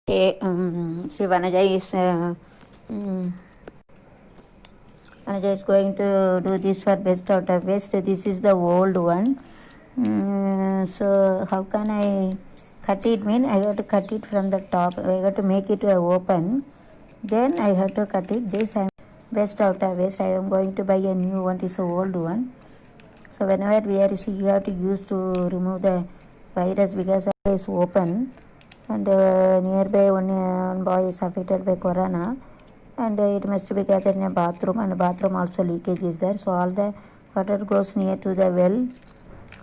See, Vanaja is going to do this for best out of waste. This is the old one. So how can I cut it? I have to cut it from the top. I have to make it open. Then I have to cut it. This I best out of waste. I am going to buy a new one. It's an old one. So whenever we are using, you have to use to remove the virus because it is open. And nearby one boy is affected by corona, and it must be gathered in a bathroom, and bathroom also leakage is there, so all the water goes near to the well,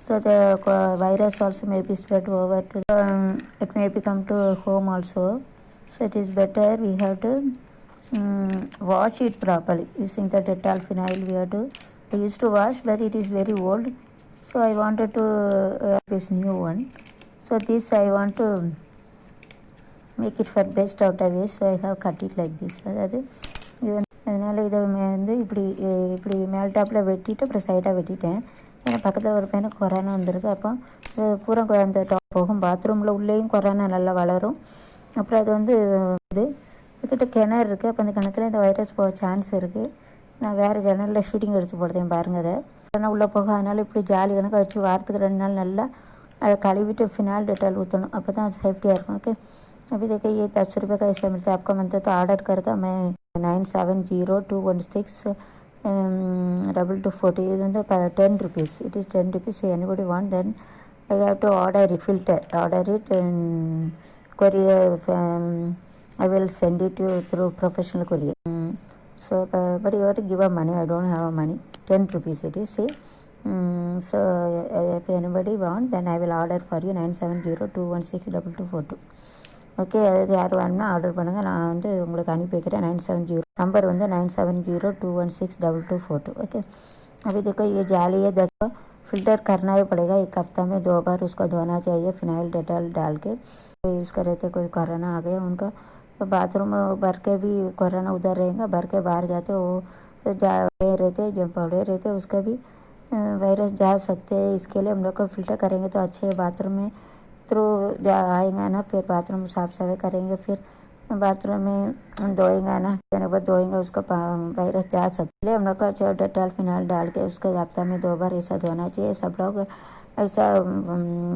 so the virus also may be spread over to the, it may become to home also. So it is better we have to wash it properly using the Dettol phenyl. We have to, I used to wash, but it is very old, so I wanted to this new one. So this I want to make it for best out of waste, so I have cut it like this. அதாவது இது அதனால் இதை வந்து இப்படி மேல் டாப்பில் வெட்டிட்டு அப்புறம் சைடாக வெட்டிட்டேன். ஏன்னா பக்கத்தில் ஒரு பையனுக்கு கொரோனா வந்திருக்கு. அப்போ பூரா அந்த டாப் போகும், பாத்ரூமில் உள்ளேயும் கொரோனா நல்லா வளரும். அப்புறம் அது வந்து இதுக்கிட்ட கிணறு இருக்குது. அப்போ அந்த கிணத்துல இந்த வைரஸ் போக சான்ஸ் இருக்குது. நான் வேறு ஜன்னலில் ஷூட்டிங் எடுத்து போடுறேன் பாருங்கள். அதை கொரோனா உள்ளே போக, அதனால் இப்படி ஜாலி கணக்கு வச்சு வாரத்துக்கு 2 நாள் நல்லா அதை கழுவிட்டு ஃபினால் டெட்டால் ஊற்றணும். அப்போ தான் சேஃப்டியாக இருக்கும். ஓகே, अभी देखिए ये 10 रुपये का ऐसा मिलता है. आपका मन तो ऑर्डर करता मैं 970216 இது வந்து 10 rupees. It is 10 rupees. So anybody want, then I have to order a filter. Order it in courier. I will send it to you through professional courier. So but you have to give a money. I don't have money. 10 rupees it is. See. So if anybody want, then I will order for you 9702162242. Okay, அது யார் வேணும்னா order பண்ணுங்கள். நான் வந்து உங்களுக்கு அனுப்பி வைக்கிறேன். 970 number வந்து 9702162242. ओके, अभी देखो ये जाली है 10 को फिल्टर करना ही पड़ेगा. 1 हफ्ता में 2 बार उसको धोना चाहिए फिनाइल डेटॉल डाल के. यूज़ कर रहे थे, कोई कोरोना आ गया उनका, तो बाथरूम भर के भी कोरोना उधर रहेगा, भर के बाहर जाते वो जा रहते जो पौड़े रहते उसका भी वायरस जा सकते हैं. इसके लिए हम लोग को फिल्टर करेंगे तो अच्छे बाथरूम में थ्रू आएगा ना. फिर बाथरूम साफ सफाई करेंगे, फिर बाथरूम में धोएंगे ना, धोएंगे उसका वायरस जा सकते. हम लोग का डेटॉल फिनाइल डाल के उसको हफ्ता में 2 बार ऐसा धोना चाहिए. सब लोग ऐसा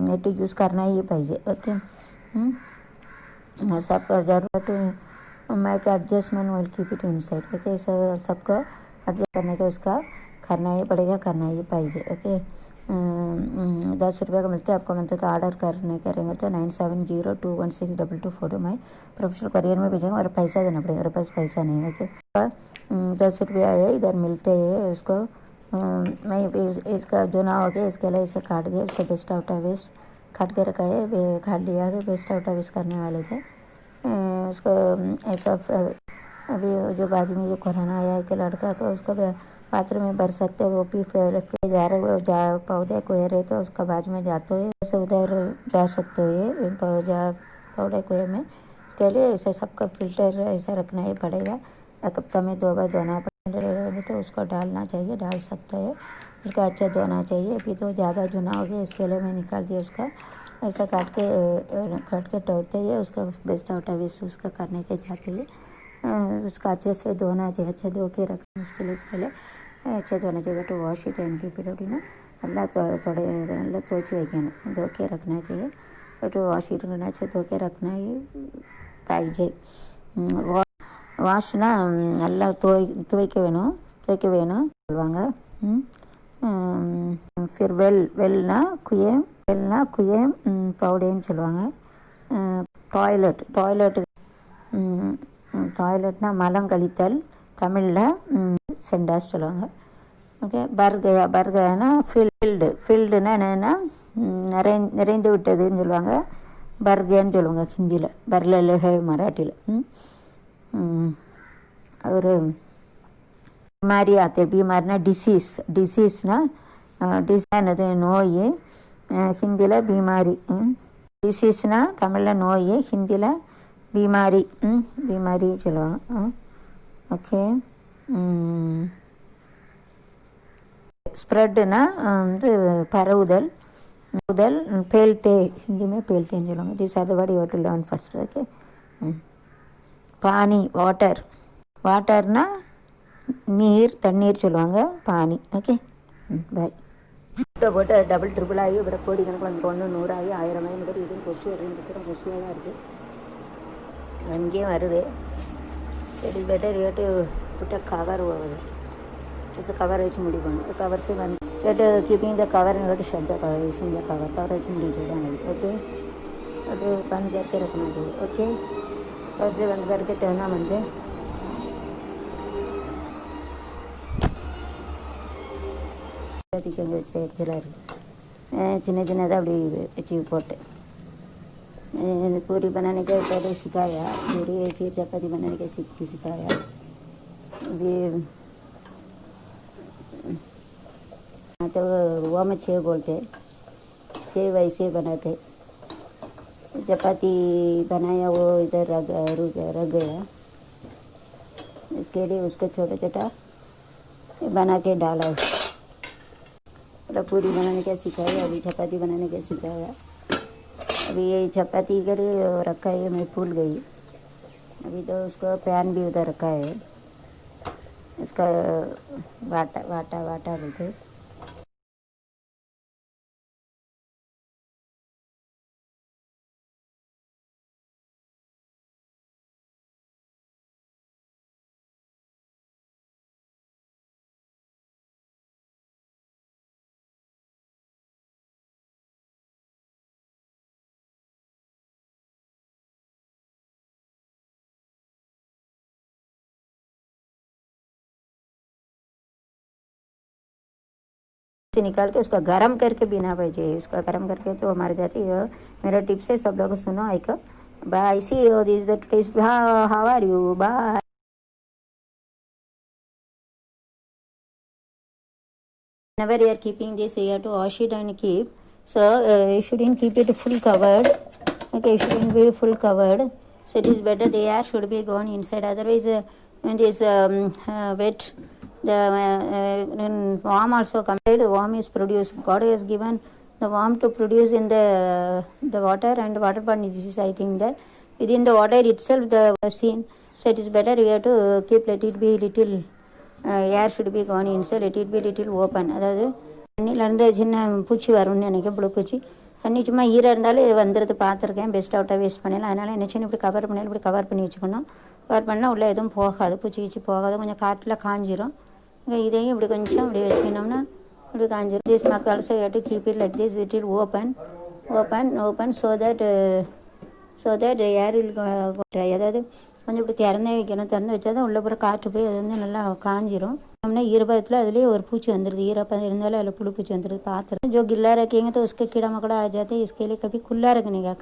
नेट यूज़ करना ही पाहिजे. ओके, सब ज़रूरत मैं के adjustment will keep it inside. Okay, सबको एडजस्ट करने का उसका करना ही पड़ेगा, करना ही पाहिजे. ओके, 10 रुपये का मिलते हैं. आपको मतलब तो ऑर्डर करेंगे तो 9702162242 में प्रोफेशनल करियर में भेजेंगे और पैसा देना पड़ेगा. मेरे पास पैसा नहीं है. ओके, 10 रुपया है इधर मिलते हैं. उसको मैं इसका जो ना हो गया इसके लिए इसे काट दिया. उसका बेस्ट आउट ऑफ वेस्ट काट के रखा है, काट लिया है. बेस्ट आउट ऑफ वेस्ट करने वाले थे उसको ऐसा. अभी जो बाजू में जो कोरोना आया है कि लड़का, तो उसको बाथरूम में भर सकते हो. वो भी जा रहे पौधे कोए रहे तो उसका बाजू में जाते हुए ऐसे उधर जा सकते हो. ये पौधे कोए में इसके लिए ऐसे सबका फिल्टर ऐसा रखना ही पड़ेगा. 1 हफ्ता में 2 बार धोना पड़ेगा, तो उसको डालना चाहिए, डाल सकते हैं. उसका अच्छा धोना चाहिए. अभी तो ज़्यादा धुना हो गया, इसके लिए मैं निकाल दिया. उसका ऐसा काट के तोड़ते हुए उसका बेस्ट आउट ऑफ वेस्ट उसका करने के जाते हुए उसका अच्छे से धोना चाहिए. अच्छे धो के रखना इसके लिए अच्छे धोना चाहिए. To wash it and keep it அப்படின்னா நல்லா நல்லா துவைச்சி வைக்கணும். धो के रखना चाहिए. टू वॉश इट अच्छे धो के रखना ही पाहिजे. வாஷ்னா நல்லா துவைக்க வேணும் சொல்லுவாங்க. फिर வெல்னா குயேம் பவுடேன்னு சொல்லுவாங்க. டாய்லெட்னா மலம் கழித்தல், தமிழில் சென்டாஸ் சொல்லுவாங்க. ஓகே, பர்கனா ஃபீல்டுனா என்னென்னா நிறைந்து விட்டதுன்னு சொல்லுவாங்க. பர்கேன்னு சொல்லுவாங்க ஹிந்தியில், பர்ல மராட்டியில். और बीमारी आते, बीमारना डिसीज़ना என்னது நோய், ஹிந்தியில் बीमारी. டிசீஸ்னா தமிழில் நோய், ஹிந்தியில் बीमारी சொல்லுவாங்க. ஓகே, ஸ்ப்ரெட்னா வந்து பரவுதல், பேல்தே, हिंदी में பேல்தேன்னு சொல்லுவாங்க. This are the word you have to learn first. Okay, பானி வாட்டர், வாட்டர்னா நீர், தண்ணீர் சொல்லுவாங்க, பானி. ஓகே, பாய். போட்டு டபுள் ட்ரிபிள் ஆகி ഇവിടെ கோடிக்கணக்கில் வந்து 1 100 ஆகி 1000 ஆகி கூட இதுவும் கொசு வருது, கொசுவாக தான் இருக்குது, அங்கேயும் வருது. சரி, பெட்டர் ஏட்டு புட்ட கவர் போகுது, கவர் வச்சு முடிக்கணும். कवर से बंद but keeping the cover and shut the cover, using the cover वैसे मुड़ी छोड़ना है. ओके, अब बंद करके रखना चाहिए. ओके, कवर से बंद करके टहना बनते चिन्ह चिन्हदा அப்படி வச்சு போட்டு पूरी बनाने का पहले सिखाया, पूरी फिर चपाती बनाने का सिखाया. अभी तो वो में 6 बोलते, 6 वैसे बनाते. चपाती बनाया वो इधर रख गया, इसके लिए उसको छोटा छोटा बना के डाला. मतलब पूरी बनाने का सिखाया, अभी चपाती बनाने का सिखाया. अभी ये चपाती के लिए रखा है, मैं भूल गई. अभी तो उसको पैन भी उधर रखा है, इसका वाटा वाटा वाटा बोलते. निकाल के उसका गरम करके बिना भेजे, उसका गरम करके तो मर जाती है. मेरा टिप्स है, सब लोग सुनो. एक bye, see this the test, how are you, bye. Whenever you are keeping this, you have to wash it and keep. So you shouldn't keep it full covered. Okay, you shouldn't be full covered. So it is better the air should be gone inside. Otherwise, when this wet, the worm also compared. Worm is produced. God has given the worm to produce in the water and water body. This is, I think, that within the water itself the scene. So it is better we have to keep, let it be little air should be gone inside, let it be little open. அதாவது தண்ணியிலேருந்து சின்ன பூச்சி வரும்னு எனக்கு, புழு பூச்சி. தண்ணி சும்மா ஈரம் இருந்தாலும் இது வந்துடுறது பார்த்துருக்கேன். பெஸ்ட் அவுட்டாக வேஸ்ட் பண்ணலாம். அதனால் என்ன செய்யணும், இப்படி கவர் பண்ணாலும் இப்படி கவர் பண்ணி வச்சுக்கணும். கவர் பண்ணால் உள்ளே எதுவும் போகாது, பூச்சி கீச்சி போகாது, கொஞ்சம் காற்றில் காஞ்சிரும். இதையும் இப்படி கொஞ்சம் இப்படி வச்சுக்கணும்னா இப்படி காஞ்சிரும். This mug also you do keep it like this, it will open so that air will dry. அதாவது கொஞ்சம் இப்படி திறந்தே வைக்கணும், திறந்து வச்சா தான் உள்ளே பூரா காற்று போய் அது வந்து நல்லா காஞ்சிரும். हमने ईरपदத்தில் அதுலேயே ஒரு பூச்சி வந்துடுது, ஈரப்பதம் இருந்தாலும் அதில் புழு பூச்சி வந்துடுது. पात्र जो गिल्ला रखेंगे तो उसके कीड़ा मकोड़ा आ जाते हैं. इसके लिए कभी खुला रखने का,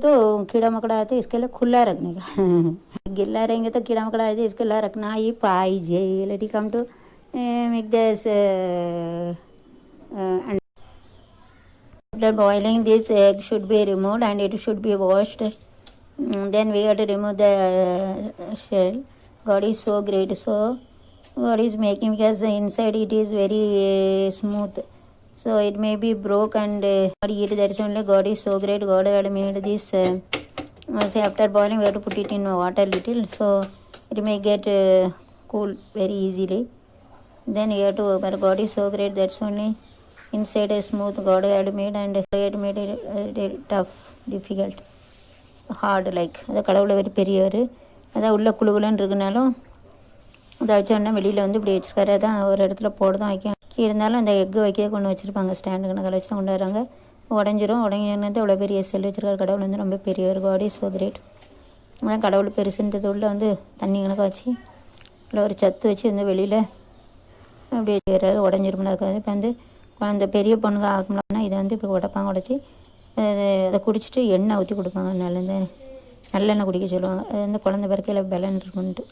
तो कीड़ा मकोड़ा आते हैं, इसके लिए खुला रखने का. गिल्ला रहेंगे तो कीड़ा मकोड़ा आते, इसके लिए रखना ही पाइजे. Let it come to make this after boiling, this egg should be removed and it should be washed. Then we have to remove the shell. God is so great, so God is making, because inside it is very smooth, so it may be broke and eat. That is only God is so great. God had made this. Say after boiling we have to put it in water little, so it may get cool very easily. Then you have to, but God is so great, that's only inside a smooth God had made, and had made it tough, difficult, hard like. அது கடவுளை very பெரியவர். அதான் உள்ள குழுகுலன்னு இருக்குனாலும் அதை வச்சோன்னா வெளியில் வந்து இப்படி வச்சுருக்காரு. அதான் ஒரு இடத்துல போட தான் வைக்க இருந்தாலும் அந்த எக்கு வைக்க கொண்டு வச்சுருப்பாங்க, ஸ்டாண்டு கணக்கில் வச்சு தான் கொண்டு வராங்க. உடஞ்சிரும். உடஞ்சிருந்து அவ்வளோ பெரிய செல் வச்சுருக்காரு. கடவுள் வந்து ரொம்ப பெரியவர். God is so great. அதான் கடவுள் பெருசுன்றது உள்ள வந்து தண்ணி கணக்க வச்சு அதில் ஒரு சத்து வச்சு வந்து வெளியில் அப்படி வச்சுக்கிறாரு. உடஞ்சிருமுனாக்காது. இப்போ வந்து அந்த பெரிய பொண்ணுங்க ஆகணும்னா இதை வந்து இப்போ உடைப்பாங்க. உடச்சி அதை குடிச்சிட்டு எண்ணெய் ஊற்றி கொடுப்பாங்க. நல்லெண்ணெய் குடிக்க சொல்லுவாங்க. அது வந்து குழந்தை பிறக்கையில் பலன் இருக்குன்ட்டு.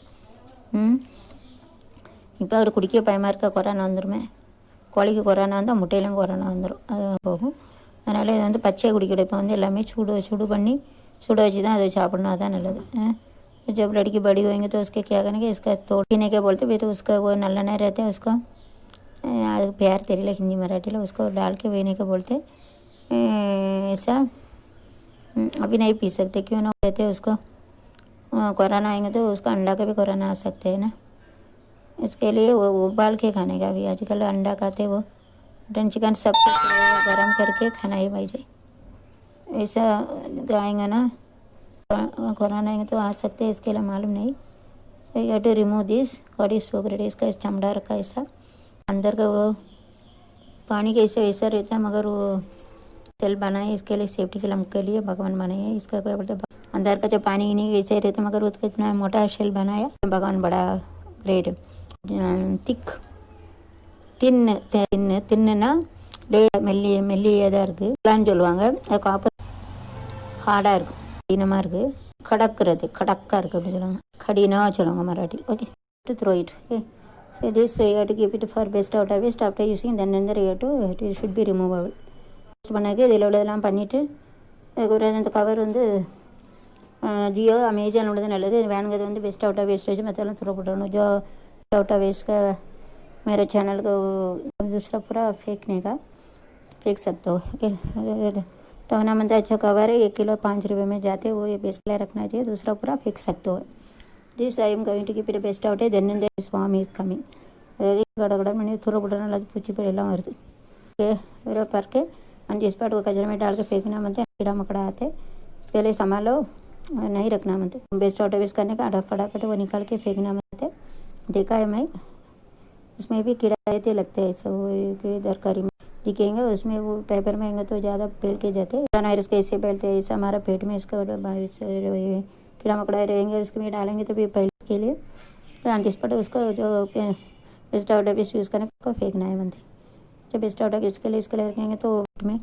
இப்போ அவர் குடிக்க பயமாக இருக்க கொரோனா வந்துடுமே. கோழிக்கு கொரோனா வந்தால் முட்டையிலும் கொரோனா வந்துடும், அது போகும். அதனால் இதை வந்து பச்சையாக குடிக்கணும். இப்போ வந்து எல்லாமே சூடு பண்ணி சுட வச்சு தான் அதை சாப்பிடணும், அதுதான் நல்லது. जब लड़की बड़ी होंगी तो उसके क्या करेंगे, इसका तोड़ पीने के बोलते भी, तो उसका वो नल्ला रहते हैं, उसको प्यार तेरी ला हिंदी मराठी ला उसको डाल के पीने के बोलते. ऐसा अभी नहीं पी सकते, क्यों ना कहते उसको कोरोना आएंगे तो उसका अंडा का भी कोरोना आ सकते हैं ना, इसके लिए वो उबाल के खाने का भी आजकल अंडा खाते वो मटन चिकन सब कुछ गर्म करके खाना ही भाई जी। ऐसा आएंगे ना कोरोना आएंगे तो आ सकते हैं, इसके लिए मालूम नहीं। So you have to remove this body so great, इसका चमड़ा रखा ऐसा अंदर का वो पानी कैसे वैसा रहता है, मगर वो सेल बनाए इसके लिए सेफ्टी के लिए भगवान बनाए हैं। इसका क्या बोलते अंदर का जो पानी नहीं वैसे रहता मगर उसका इतना मोटा शेल बनाया भगवान, बड़ा ग्रेट திக் தின்னுன்னா மெல்லியதாக இருக்குது பிளான்னு சொல்லுவாங்க. அதுக்கு ஹார்டாக இருக்கும், கடினமாக இருக்குது, கடக்காக இருக்குது அப்படின்னு சொல்லுவாங்க, கடினாக சொல்லுவாங்க Marathi. Okay to throw it. Okay so this you have to keep it for best out of waste after using then வந்து it should be removable. Waste பண்ணாக்க இதில் உள்ளதெல்லாம் பண்ணிவிட்டு அதுக்கப்புறம் இந்த கவர் வந்து ஜியோ அமேசான் உள்ளது நல்லது, வேணுங்கிறது வந்து பெஸ்ட் அவுட் ஆஃப் வேஸ்டேஜ் மற்றெல்லாம் துற போட்டணும். ஜோ आउट ऑफ वेस्ट का मेरे चैनल को दूसरा पूरा फेंक सकते हो. ओके टोना मंदा अच्छा कवर है, 1 किलो 5 रुपये में जाते वो ये बेस्ट ला रखना चाहिए, दूसरा पूरा फेंक सकते हो. This I am going to keep it best out है देन द स्वाम इज कमिंग. गड़गड़ मनी थोड़ा बुटना लग पूछी पर एல்லாம் வருது. ओके करके ऑन द स्पॉट वो कचरे में डाल के फेंकना मनते, कीड़ा मकड़ा आते इसके लिए संभालो नहीं रखना मनते. बेस्ट आउट वेस्ट करने का फटाफट वो निकाल के फेंकना मनते. देखा है मैं, उसमें भी कीड़ा रहते लगते हैं सब तरकारी में दिखेंगे, उसमें वो पेपर में आएंगे तो ज़्यादा फैल के जाते हैं. कोरोना वायरस कैसे फैलते हैं ऐसा हमारा पेट में इसका कीड़ा मकड़ा रहेंगे, उसके में डालेंगे तो भी पहले के लिए ऑन द स्पॉट उसको जो बेस्ट आउट ऑफ यूज़ करने को फेंकना है बनते. जब बेस्ट आउट ऑफ इसके लिए रखेंगे तो में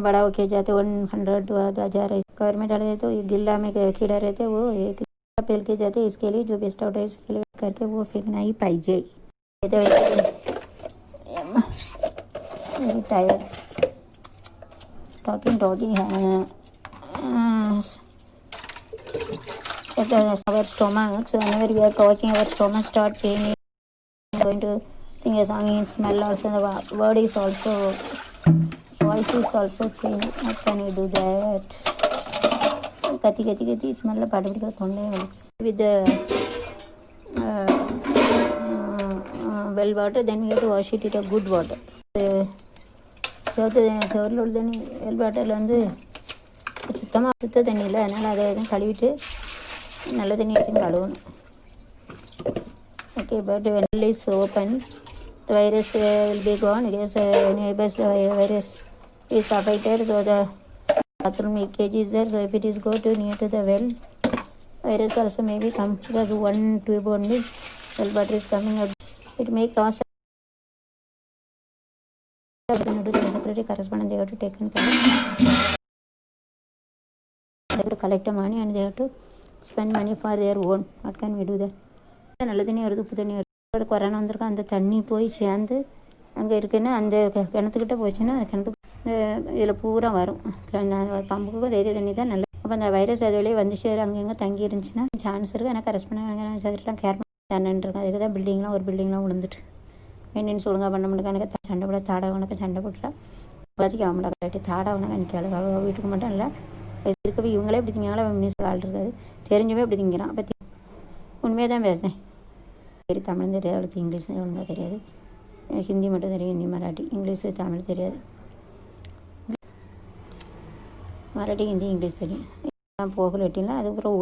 बड़ा हो के जाते 100 1000 कवर में डाले तो गिल्ला में कीड़ा रहते वो एक फैल के जाते, इसके लिए जो बेस्ट आउट है इसके लिए करके वो फेंकना ही पाहिजे. Tired talking our stomach, so whenever we are talking our stomach start paining, going to sing a song in smell also, the word is also, voice is also change. How can you do that? கத்தி ஸ்மெல்ல பாட்டு பிடிக்கிற தொண்டை with the well water, then we have to wash it with a good water. சோறில் உள்ள தண்ணி well வாட்டரில் வந்து சுத்த தண்ணி இல்லை, அதனால் அதை எதுவும் கழுவிட்டு நல்ல தண்ணி வச்சு கழுவணும். Okay but well is open the virus will be gone. Yes, neighbors the virus is affected, so the bathroom leakage is there, so if it is go to near to the well, virus also may be come because one tube only well water is coming out. It may cause separate correspondent, they have to take and they have to collect the money and they have to spend money for their own. What can we do that? நல்ல தண்ணி வருது, உப்பு தண்ணி வருது, corona வந்திருக்கும், அந்த தண்ணி போய் சேர்ந்து அங்கே இருக்குன்னா அந்த கிணத்துக்கிட்ட போச்சுன்னா அந்த கிணத்துக்கு இதில் பூரா வரும். பம்புக்கும் தைரிய தண்ணி தான் நல்லது. அப்போ அந்த வைரஸ் அது வழியே வந்து சேர் அங்கங்கே தங்கி இருந்துச்சுன்னா சான்ஸ் இருக்குது. ஆனால் கரெஸ்பாண்ட் சர்க்கிட்லாம் கேர் பண்ணிட்டுருக்கேன். அதுக்கு தான் பில்டிங்லாம் ஒரு பில்டிங்லாம் விழுந்துட்டு மெயின்டெனன்ஸ் ஒழுங்காக பண்ண முடியாது. எனக்கு சண்டை போட தாடா உனக்கு சண்டை போட்டுட்டா வச்சுக்க அவங்கள கட்டி தாடா உனக்கு எனக்கு வீட்டுக்கு மட்டும் இல்லை இருக்கவே இவங்களே இப்படி திங்காங்களே மினிஸ்டர் ஆள் இருக்காது, தெரிஞ்சவே இப்படி திங்கிறான். பற்றி உண்மையாக தான் பேசுனேன். சரி தமிழும் தெரியாது அவளுக்கு, இங்கிலீஷ் ஒழுங்காக தெரியாது, ஹிந்தி மட்டும் தெரியும், ஹிந்தி மராட்டி, இங்கிலீஷு தமிழ் தெரியாது. மராட்டி ஹிந்தி இங்கிலீஷ் தெரியும். போகல வெட்டினா அதுக்கப்புறம்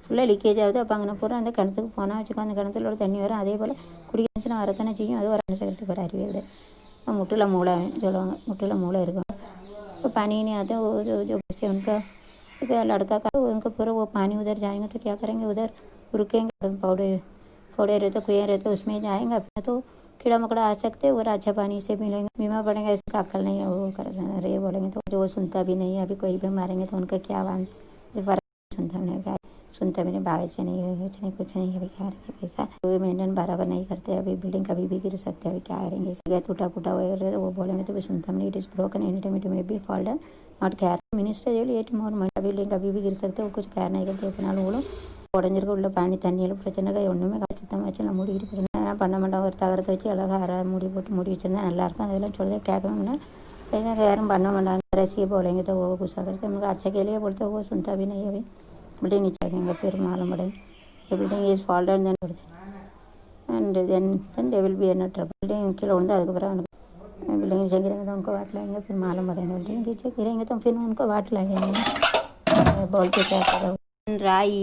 ஃபுல்லாக லீக்கேஜ் ஆகுது. அப்போ அங்கே போகிறோம் அந்த கிணத்துக்கு போனால் வச்சுக்கோ, அந்த கிணத்துல தண்ணி வரும். அதே போல் குடிக்கிறச்சுன்னா வரத்தானே செய்யும். அது வர செகண்ட் ஒரு அறிவே விட मुठला मूला சொல்லுவாங்க, मुठला मूला இருக்கும். तो पानी नहीं आता वो जो बच्चे उनका लड़का का उनका पूरा वो पानी उधर जाएंगे तो क्या करेंगे, उधर रुकेंगे, पौड़े रहते कुएँ रहते उसमें जाएंगे. अपना तो कीड़ा मकड़ा आ सकते और अच्छा पानी से मिलेंगे, बीमार पड़ेंगे. इसका अक्ल नहीं है, वो कर रहे बोलेंगे तो जो सुनता भी नहीं है. अभी कोई भी मारेंगे तो उनका क्या सुनता भी नहीं, बागीचे नहीं है, कुछ नहीं है. अभी क्या करेंगे, पैसा कोई मेंटेन बराबर नहीं करते. अभी बिल्डिंग कभी भी गिर सकते हैं. अभी क्या करेंगे, इसलिए टूटा फूटा वगैरह वो बोलेंगे तो भी सुनता नहीं. It is broken any time, it may be fault not care. Minister real 8 more money. Building कभी भी गिर सकते, वो कुछ केयर नहीं करते. अपना लोग உடஞ்சிருக்க உள்ள பானி தண்ணியில் பிரச்சனை ஒன்றுமே சுத்தமாக வச்சு நான் மூடிக்கிட்டு போயிருந்தேன். பண்ண மாட்டோம், ஒரு தகரத்தை வச்சு அழகாக மூடி போட்டு மூடி வச்சுருந்தா நல்லாயிருக்கும். அதெல்லாம் சொல்லுறது கேட்கணும்னா यार பண்ண மாட்டாங்க. रस्सी बोलेंगे तो वो गुस्सा करते हैं. मुझे अच्छा के लिए बोलते वो सुनता भी नहीं. अभी building is checking up here Malamade. The building is fallen and then there will be another trouble. Building kilo on the ground. Building checking on को वाट लाएंगे फिर Malamade building की चेक करेंगे तो फिर उनको वाट लाएंगे बॉल के क्या करो ராய்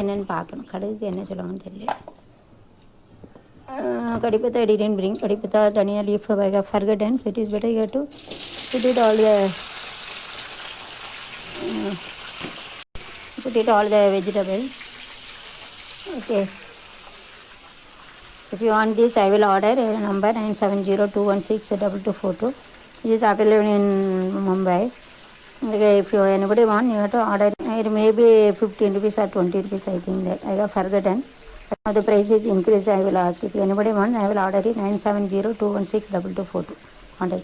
என்னன்னு பார்க்கணும் கடுகுக்கு என்ன சொல்லுவாங்கன்னு தெரியல கடிப்பத்தா didn't bring கடிப்பத்தா தனியா leaf I have forgotten so it is better you have to put it all the vegetables okay if you want this I will order number 9702162242 it is available in Mumbai. Okay, if you anybody want you have to order it may be 15 rupees or 20 rupees I think that I have forgotten. The price is increased I will ask if anybody want I will order it 9702162242 order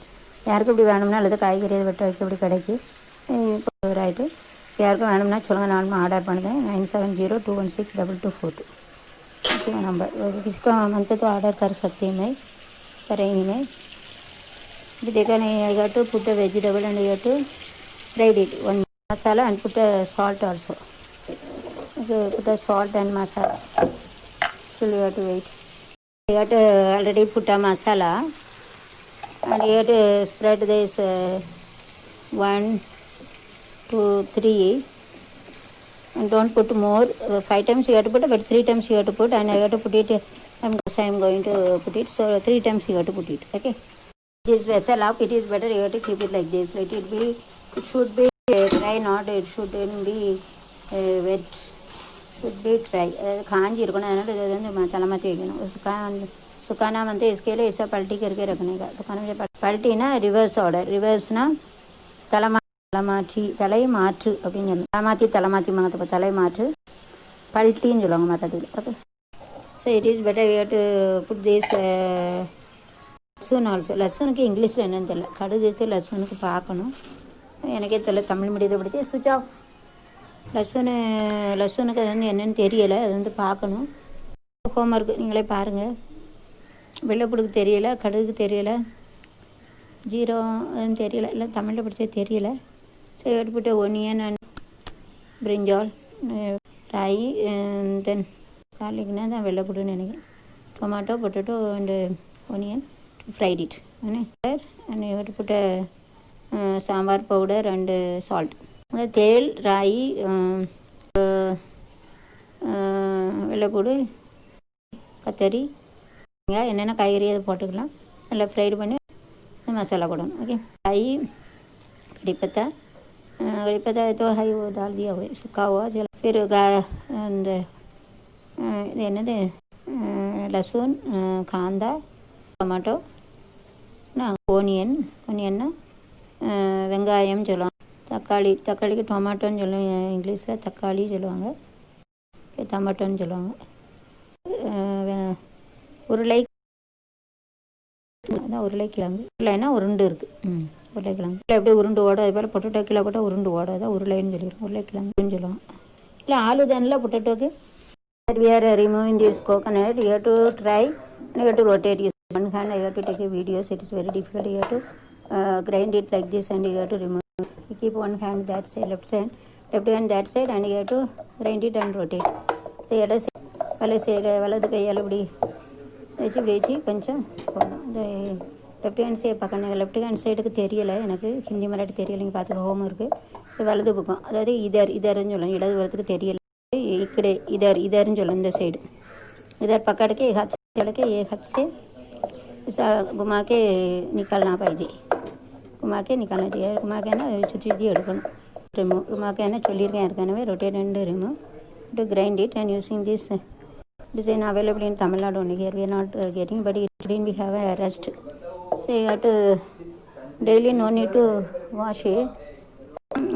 யாருக்கு இப்படி வேணும்னா அல்லது காய்கறி வெட்ட வைக்க இப்படி கிடைக்கு right யாருக்கும் வேணும்னா சொல்லுங்கள் நானும் ஆர்டர் பண்ணுறேன் 9702162242 ओके नंबर किसको मनते तो ऑर्डर कर सकते हैं मैं करेंगे मैं अभी देखा नहीं I got to put a vegetable and I got to fried it one masala and put a salt also okay put a salt and masala still you have to wait I got already put a masala and you have to spread this 1 2 3 and don't put more 5 times you have to put but 3 times you have to put and I have to put it I'm going to put it so 3 times you have to put it okay this vessel up it is better you have to keep it like this let it be it should be dry not it shouldn't be wet should be dry खांजी रखना है ना तो मसाला मत देना उसका सुखाना मनते इसके लिए ऐसा पलटी करके रखने का तो खाने में पलटी ना रिवर्स ऑर्डर रिवर्स ना तलाई माற்று அப்படின்னு தலை மாற்றி தலை மாற்று பல்ட்டின்னு சொல்லுவாங்க மற்றதுல okay so it is better we have to put this lahsun also லசூனுக்கு இங்கிலீஷில் என்னன்னு தெரியல கடுகுக்கு லசூனுக்கு பார்க்கணும் எனக்கே தெரியல தமிழ் மீடியத்தில் படித்து சுவிட்ச் ஆஃப் லசூனுக்கு அது வந்து என்னென்னு தெரியலை அது வந்து பார்க்கணும் ஹோம்ஒர்க்கு நீங்களே பாருங்கள் வெள்ளைப்புடுக்கு தெரியலை கடுகுக்கு தெரியலை ஜீரோ அதுன்னு தெரியல இல்லை தமிழில் படித்தே தெரியலை ஸோ எடுத்துட்டு ஒனியன் அண்ட் பிரிஞ்சால் ராய் தென் கார்லிக்னா தான் வெள்ளைப்புடுன்னு நினைக்கிறேன் tomato potato and onion fried it sir and எடுத்துட்டு சாம்பார் பவுடர் அண்டு சால்ட் தேல் ராய் வெள்ளைப்பூடு கத்தரி என்னென்ன காய்கறி அதை போட்டுக்கலாம் நல்லா ஃப்ரைடு பண்ணி मसाला போடணும் ஓகே ராய் कड़ी पत्ता तो है वो डाल दिया हुआ सूखा हुआ फिर இந்த இது என்னது லசூன் காந்தா டொமாட்டோ ஓனியன்னா வெங்காயம் சொல்லுவாங்க தக்காளிக்கு டொமாட்டோன்னு சொல்லுவாங்க இங்கிலீஷில் தக்காளி சொல்லுவாங்க டொமாட்டோன்னு சொல்லுவாங்க உருளை அதான் உருளைக்கிழங்கு உருளைன்னா உருண்டு இருக்குது உருளைக்கிழங்கு இல்லை எப்படி உருண்டு ஓடும் அது போல் பொட்டேட்டோ கிலோ போட்டால் உருண்டு ஓடும் அதான் உருளைன்னு சொல்லிடுவோம் உருளைக்கிழங்குன்னு சொல்லுவாங்க இல்லை aloo தானில் பொட்டேட்டோக்கு we are removing this coconut you have to try and you have to rotate it one hand I have to take a video so it is very difficult you have to grind it like this and you have to remove you keep one hand that side left hand that side and you have to grind it and rotate so you have to வலது கையால் இப்படி வச்சு கொஞ்சம் போடணும் இந்த left hand side பார்க்கணும் left hand சைடுக்கு தெரியலை எனக்கு ஹிந்தி மராட்டி தெரியலை நீங்கள் பார்த்துக்க ஹோம் இருக்குது வலது பக்கம் அதாவது இதர்ன்னு சொல்லணும் இடது வரத்துக்கு தெரியலை इकडे इधर चलो इन साइड इधर पकड़ के एक हाथ से चढ़ के एक हाथ से ऐसा घुमा के निकालना पाहिजे घुमा के निकालना चाहिए घुमा के ना चुची एडकணும் रिमूव घुमा के ना चொல்லிருக்கேன் ஏற்கனவே rotate and remove to grind it and using this design available in Tamil Nadu only here we are not getting but it we have a rest so you have to daily no need to wash it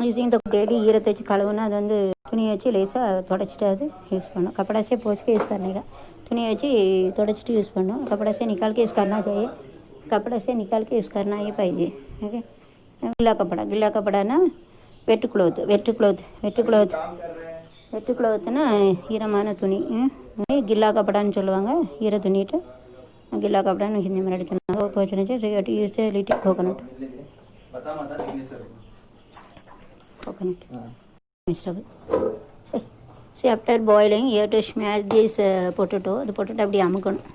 using the daily ஈரத்தை வச்சு கழுவுனா அது வந்து துணியை வச்சு லேசாக தொடச்சிட்டு அது use பண்ணணும் कपड़ा से पोंछ के यूज़ करने का துணியை வச்சு தொடச்சிட்டு यूज़ பண்ணணும் कपड़ा से निकाल के यूज़ करना चाहिए कपड़ा से निकाल के यूज़ करना ही पाहिजे ओके गिल्ला कपड़ा ना वेट क्लॉथனா ஈரமான துணி गिल्ला कपड़ाன்னு சொல்லுவாங்க ஈர துணிட்டு गिल्ला कपड़ाன்னு हिंदी में எடுத்துனாங்க போச்சுன்னு சொல்லி use little coconut vegetable. See, after boiling, you have to smash this potato. The potato அப்படி அமுக்கணும்.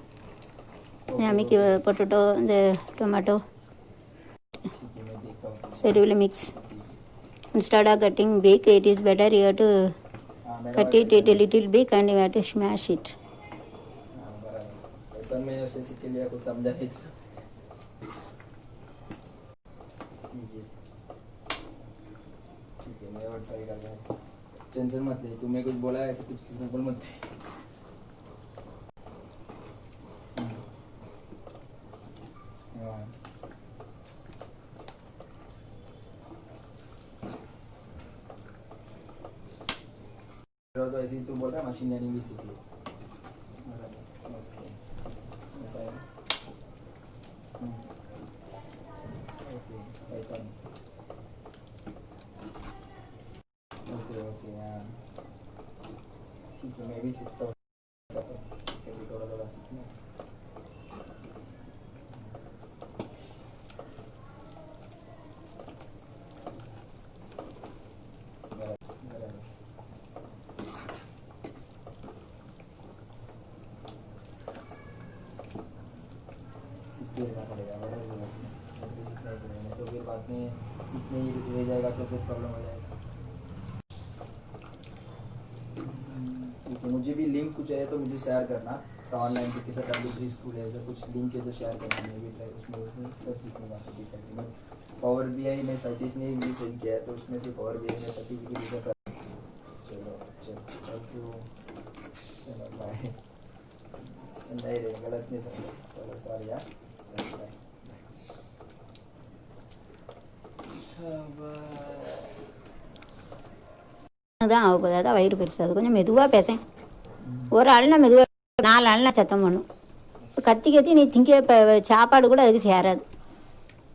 அமுக்கி potato, the tomato. So it will mix. Instead of cutting big, it is better you have to cut it a little big and you have to smash it. मैं उसे सीख लिया कुछ समझा ही था। ठीक है मैं और ट्राई कर रहा हूँ। टेंशन मत ले, तुम्हें कुछ बोला है तो कुछ बोल मत। तो ऐसे ही तू बोल रहा मशीन लर्निंग भी सीख ली। ओके हाँ ठीक है मैं भी सीखता हूँ कभी थोड़ा थोड़ा सीखना। सीखना पड़ेगा तो फिर बाद में इतने ही रह जाएगा तो फिर प्रॉब्लम हो जाएगा। ठीक है मुझे भी लिंक कुछ है तो मुझे शेयर करना तो ऑनलाइन के किसी W3 स्कूल है ऐसा कुछ लिंक है तो शेयर करना मैं भी ट्राई उसमें सब सीखूंगा। पावर BI में सतीश ने भी सेंड किया है तो उसमें से पावर BI में सर्टिफिकेट कर। चलो थैंक यू चलो बाय। नहीं रे गलत नहीं समझो चलो सॉरी यार। தான் ஆக போகுது அதான் வயிறு பெருசு அது கொஞ்சம் மெதுவாக பேசேன் ஒரு ஆள்னா மெதுவாக 4 ஆள்னா சத்தம் பண்ணும் கத்தி கத்தி நீ திங்க இப்போ சாப்பாடு கூட அதுக்கு சேராது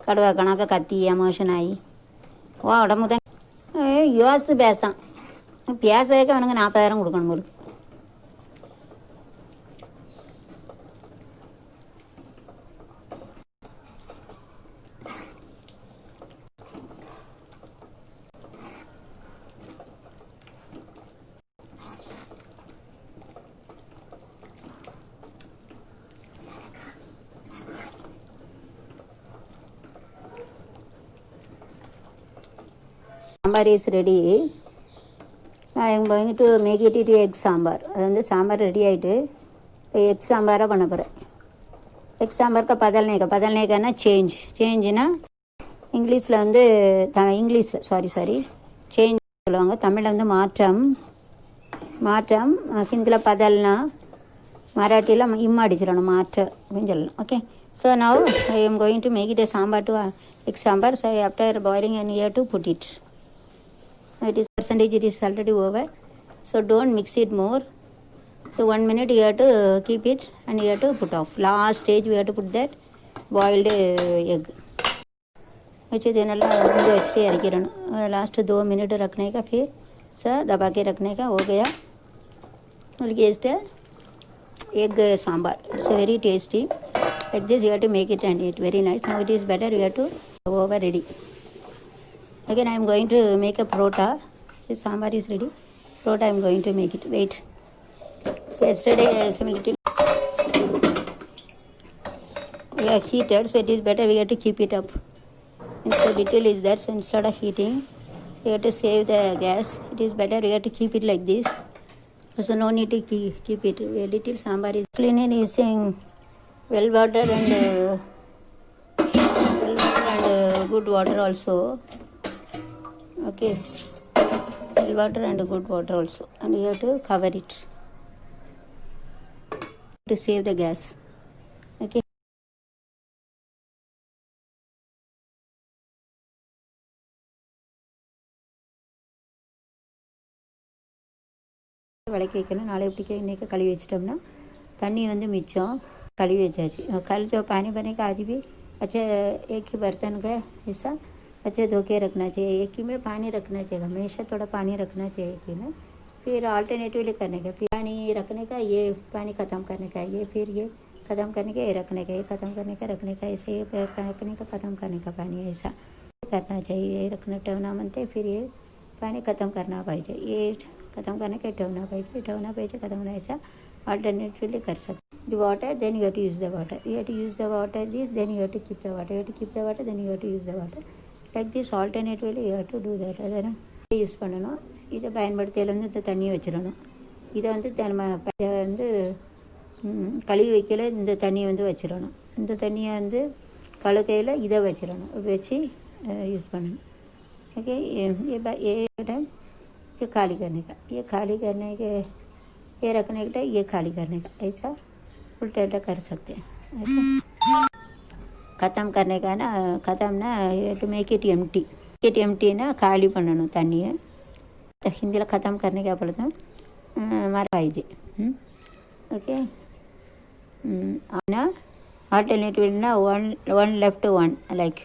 கடுவா கணக்காக கத்தி எமோஷன் ஆகி ஓ உடம்பு தான் யோசித்து பேசுதான் பேசுறதுக்கு அவனுக்கு 40,000 கொடுக்கணும் போல. Sambar is ready. நான் going to make it into egg sambar. அது வந்து சாம்பார் ரெடி ஆகிட்டு இப்போ எக் சாம்பாராக பண்ண போகிறேன். எக் சாம்பாருக்கு பதல்னேக்கானா சேஞ்சுனா இங்கிலீஷில் வந்து இங்கிலீஷில் சாரி சேஞ்ச் சொல்லுவாங்க. தமிழில் வந்து மாற்றம் ஹிந்தியில் பதல்னா மராட்டியில் இம்மாடிச்சிடணும் மாற்றம் அப்படின்னு சொல்லணும். Okay so now I am going to make it a sambar to egg sambar. So after boiling and you have to put it. It is percentage it is already over, so don't mix it more. So 1 minute you have to keep it and you have to put off. Last stage we have to put that boiled egg which is देना अच्छे इरकिरணும். Last 2 minute रखने का फिर sir दबा के रखने का हो गया. Guest egg sambar. It's very tasty. Like this you have to make it and eat very nice. Now it is better you have to over ready. Again I am going to make a parota. This sambar is ready. Parota I am going to make it. Wait. So yesterday some little we are heated, so it is better we have to keep it up. Instead little is there, so instead of heating you have to save the gas. It is better we have to keep it like this. So no need to keep it. A little sambar is cleaning using well water and good water also. Okay, well water and good water also, and you have to cover it to save the gas. Okay. விளக்கி வைக்கணும். நாளை எப்படிக்க இன்றைக்கி கழுவி வச்சிட்டோம்னா தண்ணி வந்து மிச்சம். कड़ी वैसे कल जो पानी बने का आज भी अच्छा एक ही बर्तन का हिस्सा अच्छा धो के रखना चाहिए. एक ही में पानी रखना चाहिए, हमेशा थोड़ा पानी रखना चाहिए एक ही में. फिर अल्टरनेटिवली करने का फिर पानी रखने का, ये पानी ख़त्म करने का, ये फिर ये ख़त्म करने का, ये रखने का, ये ख़त्म करने का, रखने का, ऐसे ये रखने का, ख़त्म करने का पानी ऐसा करना चाहिए. ये रखना टवना मनते फिर ये पाणी खतम करना पाहिजे, ये खतम करने के ठेवना पाहिजे खतम होण्याचा अल्टरनेटिवली कर सकते. The water, then you have to use the water. You have to use the water this, then you have to keep the water. You have to keep the water, then you have to use the water. Like this alternatively you have to do that. அதை use பண்ணணும். இதை பயன்படுத்தியில் வந்து இந்த தண்ணியை வச்சிடணும். இதை வந்து நம்ம வந்து கழுவி வைக்கல இந்த தண்ணியை வந்து வச்சிடணும். இந்த தண்ணியை வந்து கழுக்கையில் இதை வச்சிடணும், வச்சு यूज़ பண்ணணும். ओके, ये टाइम ये खाली करने का, ये खाली करने के, ये रखने का, ये खाली करने का, ऐसा उल्टा उल्टा कर सकते हैं. ख़त्म करने का ना, ख़त्म ना, टू मेक इट एम्प्टी ना, खाली பண்ணணும் தண்ணியை. ஹிந்தியில் ख़त्म करने का बोलते हमारा पाहिजे. ओके, ना अल्टरनेटिव ना one left one like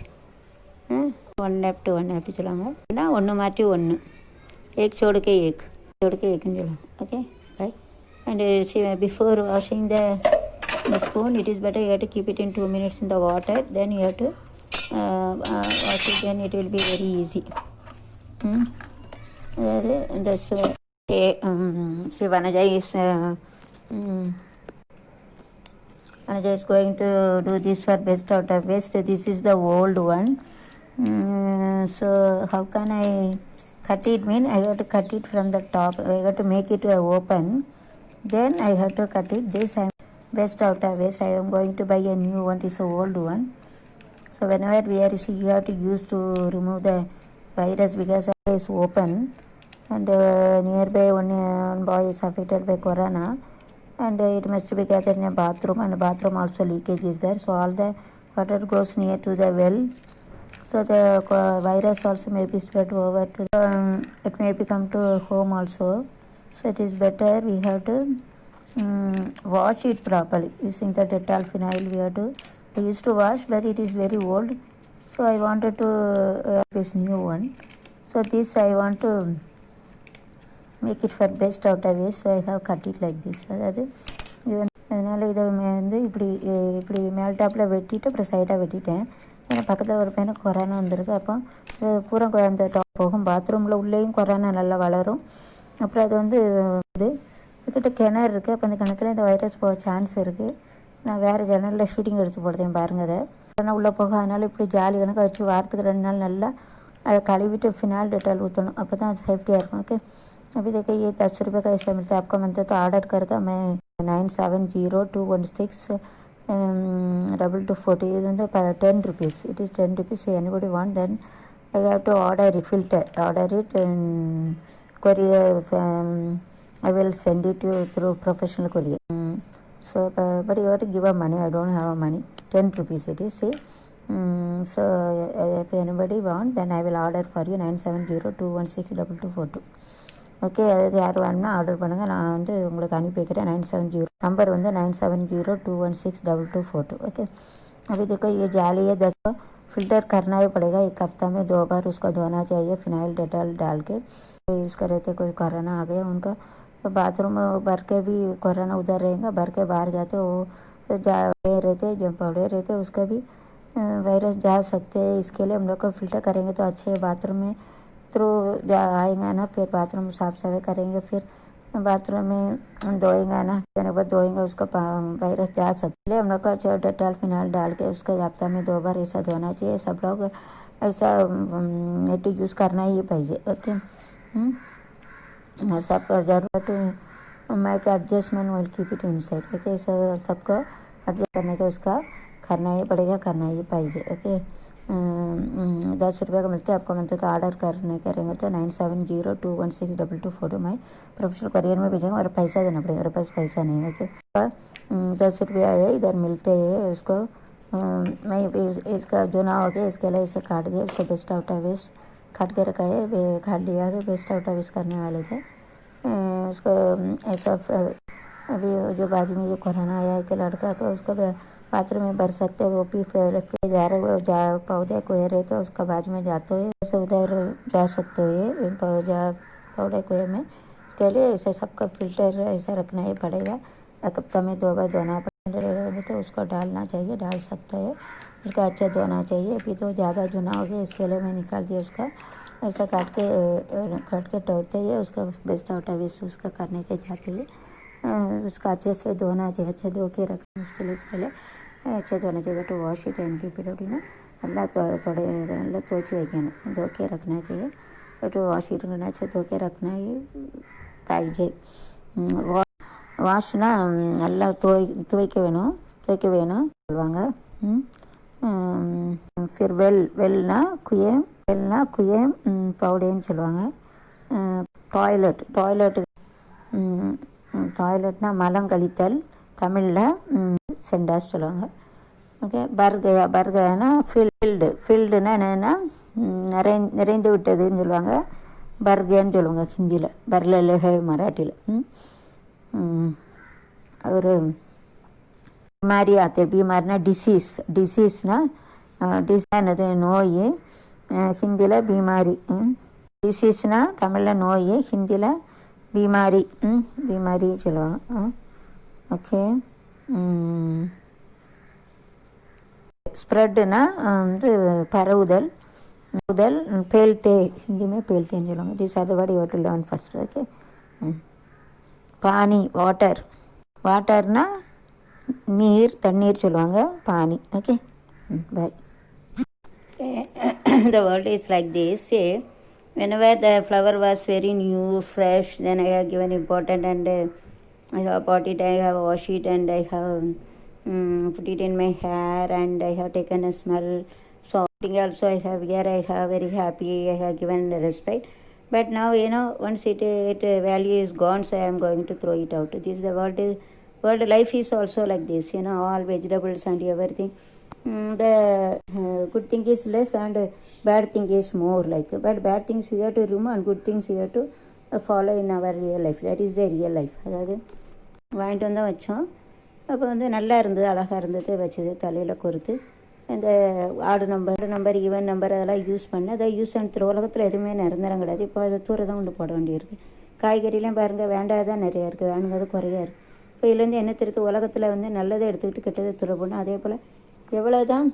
one left one அப்படி சொல்லுவாங்க. ना ஒன்று மாற்றி ஒன்று, एक छोड़ के एक சொல்லுவாங்க. Okay, right. And see, before washing the spoon, it is better you have to keep it in 2 minutes in the water, then you have to wash it, then it will be very easy. See, Vanaja is going to do this for best out of waste. This is the old one. So how can I cut it? I have to cut it from the top. I have to make it open, then I have to cut it. This I am best out of waste. I am going to buy a new one. This is an old one. So whenever we are, you have to use to remove the virus because it is open, and nearby one boy is affected by corona, and it must be gathered in a bathroom, and bathroom also leakage is there, so all the water goes near to the well, so the virus also may be spread over to it may become to home also. So it is better we have to wash it properly using the Dettol phenyl. I used to wash, but it is very old, so I wanted to this new one. So this I want to make it for best out of it, so I have cut it like this. அதாவது அதனால் இதை வந்து இப்படி மேல் டாப்பில் வெட்டிட்டு அப்புறம் சைடாக வெட்டிட்டேன். ஏன்னா பக்கத்தில் ஒரு பையனுக்கு கொரோனா வந்திருக்கு. அப்போ பூரா அந்த டாப் போகும், பாத்ரூமில் உள்ளேயும் கொரோனா நல்லா வளரும். அப்புறம் அது வந்து இதுக்கிட்ட கிணறு இருக்குது, அப்போ அந்த கிணத்துல இந்த வைரஸ் போக சான்ஸ் இருக்குது. நான் வேறு ஜன்னலில் ஷூட்டிங் எடுத்து போடுறேன் பாருங்கள். அதை கொரோனா உள்ளே போக, அதனால் இப்படி ஜாலி கணக்காக வச்சு வாரத்துக்கு 2 நாள் நல்லா அதை கழுவிட்டு ஃபினால் டெட்டால் ஊற்றணும், அப்போ தான் அது சேஃப்டியாக இருக்கும். ஓके, अभी देखिए ये 10 रुपये का ऐसा मिलता है. आपका मन तो ऑर्डर करता मैं 9702162240. இது வந்து 10 rupees. It is 10 rupees. So anybody want, then I have to order a filter. Order it in courier. I will send it to you through professional courier. So but you have to give a money. I don't have money. 10 rupees it is. See. So if anybody want, then I will order for you 9702162242. Okay, அது யார் வேணும்னா order பண்ணுங்கள், நான் வந்து உங்களுக்கு அனுப்பி வைக்கிறேன். 970 number வந்து 9702162242. ओके, अभी देखो ये जाली है, 10 फिल्टर करना ही पड़ेगा. 1 हफ्ता में 2 बार उसको धोना चाहिए फिनाइल डेटॉल डाल के. यूज़ कर रहे थे, कोई कोरोना आ गया उनका, तो बाथरूम भर के भी कोरोना उधर रहेगा, भर के बाहर जाते वो जा रहते जब पड़े रहते उसका भी वायरस जा सकते हैं. इसके लिए हम लोग को फिल्टर करेंगे तो अच्छे बाथरूम में थ्रू आएगा ना. फिर बाथरूम साफ सफाई करेंगे, फिर बाथरूम में धोएंगे ना, देने बाद धोएंगे, उसका वायरस जा सकते हैं. हम लोग का डेटॉल फिनाइल डाल के उसको हफ्ता में 2 बार ऐसा धोना चाहिए. सब लोग ऐसा नेट यूज़ करना ही पाहिजे. ओके, सब ज़रूरत मैक adjustment will keep it inside. Okay, सबको एडजस्ट करने का उसका करना ही पड़ेगा, करना ही पाहिजे. ओके, 10 रुपये का मिलता है. आपको मिलता है तो ऑर्डर करेंगे तो 9702162242 मैं प्रोफेशनल करियर में भेजेंगे और पैसा देना पड़ेगा, मेरे पास पैसा नहीं है. ओके, 10 रुपया है इधर मिलते हैं. उसको मैं इसका जो ना हो गया इसके लिए इसे काट दिया. उसको बेस्ट आउट ऑफ वेस्ट काट के रखा है, काट लिया है. बेस्ट आउट ऑफ वेस्ट करने वाले थे उसको ऐसा. अभी जो बाजू में जो कोरोना आया है कि लड़का को, उसको बाथरूम में भर सकते हैं. वो भी जा रहे जा पौधे कुएँ रहे तो उसका बाजू में जाते हुए ऐसे उधर जा सकते हुए पौधे कुएँ में. इसके लिए ऐसे सबका फिल्टर ऐसा रखना ही पड़ेगा. 1 हफ्ता में 2 बार धोना पड़ेगा, तो उसको डालना चाहिए, डाल सकते हैं. उसका अच्छा धोना चाहिए. अभी तो ज़्यादा जो ना हो गया इसके लिए मैं निकाल दिया उसका. ऐसा काट के तोड़ते ही उसका बेस्ट आउट वेस्ट उसका करने के जाते ही उसका अच्छे से धोना चाहिए. अच्छे धो के रखना उसके लिए अच्छे धोना चाहिए. तो wash it and keep it அப்படின்னா நல்லா நல்லா துவைச்சி வைக்கணும். धो के रखना चाहिए. तो வாஷ் இட் अच्छे धो के रखना पाहिजे. வாஷ்னா நல்லா துவைக்க வேணும் சொல்லுவாங்க. फिर வெல்னா குயேம் பவுடேன்னு சொல்லுவாங்க. டாய்லெட்னா மலம் கழித்தல், தமிழில் சென்டாஸ் சொல்லுவாங்க. ஓகே. பர்கனா ஃபீல்டுனா என்னென்னா நிறைந்து விட்டதுன்னு சொல்லுவாங்க. பர்கேன்னு சொல்லுவாங்க ஹிந்தியில். பர்ல மராட்டியில். ஒரு बीमारी आते. बीमारीना डिसीज़ना என்னது நோய், ஹிந்தியில் बीमारी. டிசீஸ்னா தமிழில் நோய், ஹிந்தியில் बीमारी சொல்லுவாங்க. ஓகே. ஸ்ப்ரெட்னா வந்து பரவுதல், பேல்தே, ஹிந்தியுமே பேல்தேன்னு சொல்லுவாங்க. This are the word you have to learn first. Okay. பானி வாட்டர்னா தண்ணீர் சொல்லுவாங்க. பானி. Okay. Bye. The world is like this. Say, whenever the flower was very new, fresh, then I have given important and I have bought it, I have washed it and I have put it in my hair and I have taken a smell. So also I have here, I have very happy, I have given respect. But now, once it value is gone, so I am going to throw it out. This is the world life is also like this. All vegetables and everything. The good thing is less and bad thing is more. But bad things we have to remove and good things we have to follow in our real life. That is the real life. அதாவது வாங்கிட்டு வந்தால் வச்சோம். அப்போ வந்து நல்லா இருந்தது, அழகாக இருந்தது, வச்சது தலையில் கொறுத்து இந்த ஆடு நம்பர் ஈவன் நம்பர் அதெல்லாம் யூஸ் பண்ணி அதை யூஸ் அண்ட் த்ரோ. உலகத்தில் எதுவுமே நிரந்தரம் கிடையாது. இப்போ அதை தூர தான் கொண்டு போட வேண்டியிருக்கு. காய்கறிலாம் பாருங்கள், வேண்டாதான் நிறையா இருக்குது, வேணுங்கிறது குறையா இருக்குது. இப்போ இதுலேருந்து என்ன தெரியுது, உலகத்தில் வந்து நல்லதை எடுத்துக்கிட்டு கெட்டதை துறை போடணும். அதே போல் எவ்வளோதான்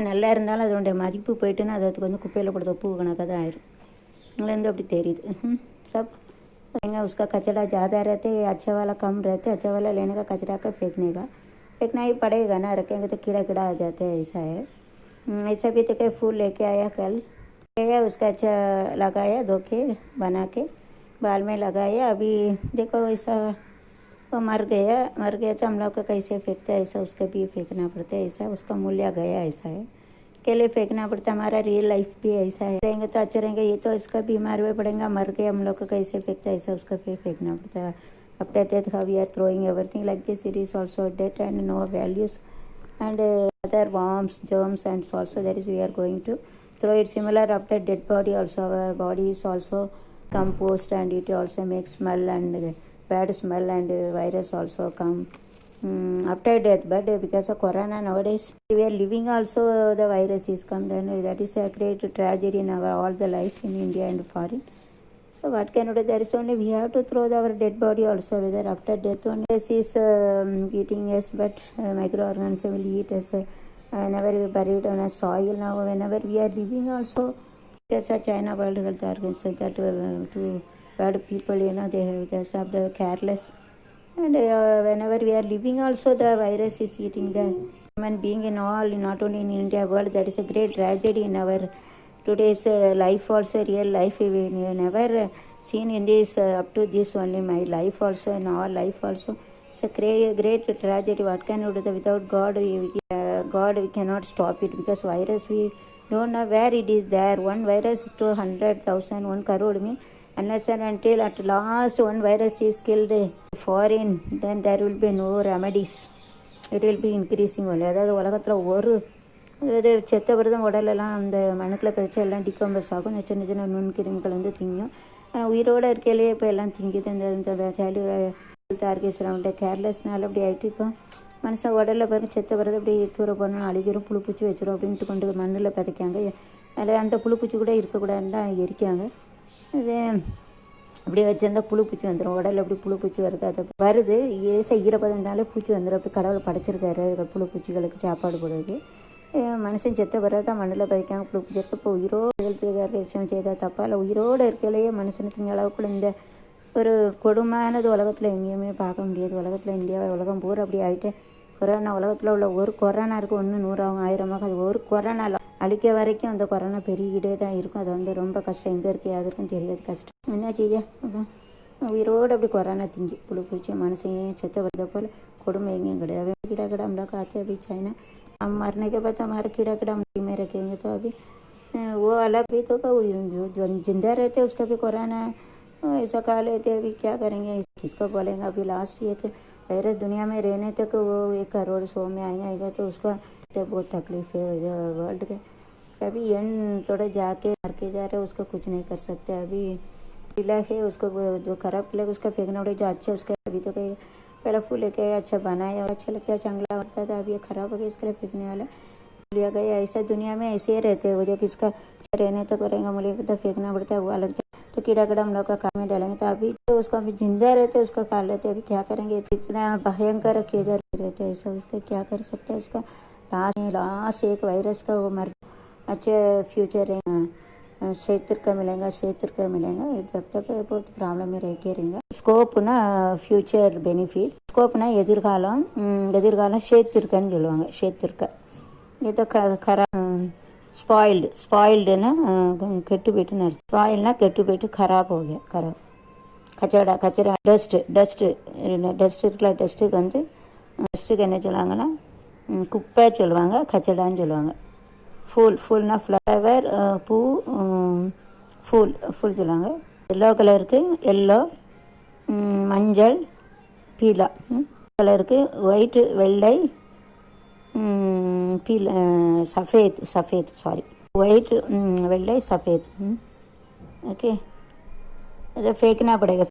நல்லா இருந்தாலும் அதனுடைய மதிப்பு போயிட்டுன்னா அதுக்கு வந்து குப்பையில் கொடுத்த பூ கணக்காக தான் ஆயிரும். அதுலேருந்து அப்படி தெரியுது. सब उसका कचरा ज़्यादा रहते, अच्छा वाला कम रहते. अच्छा वाला लेने का कचरा का फेंकना ही पड़ेगा ना. रखेंगे तो कीड़ा आ जाते हैं. ऐसा है. ऐसा भी तो कई फूल लेके आया कल, उसका अच्छा लगाया, धो के बना के बाल में लगाया. अभी देखो ऐसा वो मर गया तो हम लोग का कैसे फेंकता है, ऐसा उसका भी फेंकना पड़ता है. ऐसा उसका मूल्य गया. ऐसा है, इसके लिए फेंकना पड़ता. हमारा रियल लाइफ भी ऐसा है. रहेंगे तो अच्छे रहेंगे. ये तो इसका बीमार हुए पड़ेगा, मर गया, हम लोग को कैसे फेंकता है, ऐसा उसका फेंकना पड़ता है. After death, how we are throwing everything like this. It is also death and no values and other worms, germs and also that is we are going to throw it. Similar after dead body also, our body is also compost and it also makes smell and bad smell and virus also come after death. But because of corona nowadays we are living also the virus is come, then that is a great tragedy in our all the life in India and foreign. So what can we do? There is only we have to throw our dead body also, whether after death only. This is eating, yes, but microorganisms will eat us whenever we bury it on a soil. Now whenever we are living also, there's a China World Health Organization that to bad people, they have the careless. And whenever we are living also, the virus is eating the human being in all, not only in India, world. That is a great tragedy in our today's life also, real life. We never seen in this up to this only my life also and our life also. It's a great tragedy. What can we do? Without God, we cannot stop it, because virus we don't know where it is there. One virus to 100,000, 1 crore mean, unless and until at last one virus is killed foreign, then there will be no remedies. It will be increasing only. அதாவது உலகத்தில் ஒரு இது செத்த பிறகு உடலெல்லாம் அந்த மண்ணுக்குள்ளே பதிச்சு எல்லாம் டிகம்பஸ் ஆகும். சின்ன சின்ன நுண்கிருமிகள் வந்து திங்கும். ஆனால் உயிரோடு இருக்கையிலேயே இப்போ எல்லாம் திங்குது. இந்த சைல்டு ஹெல்த் ஆர்கனைசேஷன் கேர்லெஸ்னால அப்படி ஆகிட்டு இப்போ மனுஷன் உடலில் பாருங்க செத்த பிறகு அப்படி தூர போடணும், அழிக்கிறோம், புழுப்பூச்சி வச்சிரும் அப்படின்ட்டு கொண்டு மண்ணில் பதைக்காங்க. அதில் அந்த புழுப்பூச்சி கூட இருக்கக்கூடாதுன்னு தான் எரிக்காங்க. இது அப்படி வச்சுருந்தா புழுப்பூச்சி வந்துடும். உடலில் அப்படி புழுப்பூச்சி வருது, அது வருது. ஈரப்பதம் இருந்தாலே பூச்சி வந்துடும். அப்படி கடவுள் படைச்சிருக்காரு புழுப்பூச்சிகளுக்கு சாப்பாடு போடுறது. மனுஷன் செத்த பிறகு தான் மண்ணில் பதிக்காங்க புழுப்பு செத்து இப்போ உயிரோடு விஷயம் செய்தால் தப்பா இல்லை உயிரோடு இருக்கையிலேயே மனுஷனை திங்க அளவுக்குள்ள இந்த ஒரு கொடுமையானது உலகத்தில் எங்கேயுமே பார்க்க முடியாது. உலகத்தில் இந்தியா உலகம் பூரா அப்படி ஆகிட்டு கொரோனா உலகத்தில் உள்ள ஒரு கொரோனா இருக்குது, 1 100 1000 அது ஒரு கொரோனா அழிக்க வரைக்கும் அந்த கொரோனா பெருகிட்டே தான் இருக்கும். அது வந்து ரொம்ப கஷ்டம், எங்கே இருக்குது யாருக்கும் தெரியாது, கஷ்டம். என்ன செய்ய உயிரோடு அப்படி கொரோனா திங்கி புழு பூச்சி மனுஷன் செத்த வரத போல் கொடுமை எங்கேயும் கிடையாது. कीड़ा कीड़ा हम लोग खाते अभी चाइना, हम मरने के बाद हमारा कीड़ा कीड़ा मिट्टी में रखेंगे तो अभी वो अलग भी तो जो जिंदा रहते उसका भी कोरोना ऐसा खा लेते अभी क्या करेंगे, किसको बोलेंगे। अभी लास्ट ये कि वायरस दुनिया में रहने तक वो 1 करोड़ 100 में आएगा तो उसका तो बहुत तकलीफ है वर्ल्ड के। कभी एंड थोड़ा जाके मर के जा रहे उसको कुछ नहीं कर सकते। अभी किला है उसको जो खराब किला उसका फेंकना उड़े, जो अच्छा उसका अभी तो कहीं पहला फूल लेके अच्छा बनाया अच्छा लगता है चंगला लगता था, अभी ये खराब हो गया इसके लिए फेंकने वाला लिया गया। ऐसा दुनिया में ऐसे ही रहते हैं, वो जो किसका रहने तक करेंगे मुझे तो फेंकना पड़ता है वो अलग। तो कीड़ा कीड़ा हम लोग का काम में डालेंगे तो अभी तो उसका अभी जिंदा रहते उसका खा लेते, अभी क्या करेंगे। इतना भयंकर किधर रहते हैं ऐसा, उसका क्या कर सकते हैं। उसका लास्ट एक वायरस का वो मर अच्छे फ्यूचर है, क्षेत्र का मिलेगा जब तक बहुत प्रॉब्लम में रह के रहेंगे। ஸ்கோப்புனா ஃப்யூச்சர் பெனிஃபிட், ஸ்கோப்னா எதிர்காலம் ஷேத்திருக்கன்னு சொல்லுவாங்க. ஷேத்திருக்க இது ஸ்பாயில்டுன்னா கெட்டு போயிட்டுன்னு அர்த்தம். ஸ்பாயில்னா கெட்டு போயிட்டு खराब हो गया, खराब கச்சடா டஸ்ட்டு இருக்குல்ல, டஸ்ட்டுக்கு வந்து டஸ்ட்டுக்கு என்ன சொல்லுவாங்கன்னா குப்பை சொல்லுவாங்க, கச்சடான்னு சொல்லுவாங்க. ஃபுல்னா ஃப்ளவர் பூ, ஃபுல் சொல்லுவாங்க. எல்லோ கலருக்கு எல்லோ, மஞ்சள் பீலா கலருக்கு ஒயிட் வெள்ளை, பீலா சஃபேத் சாரி ஒயிट வெள்ளை सफ़ेद ओके। अच्छा फेंकना पड़ेगा,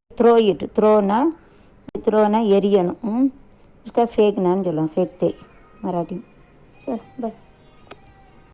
थ्रोना एरियन उसका फेंकना चलो फेंकते मराठी। चल बाय।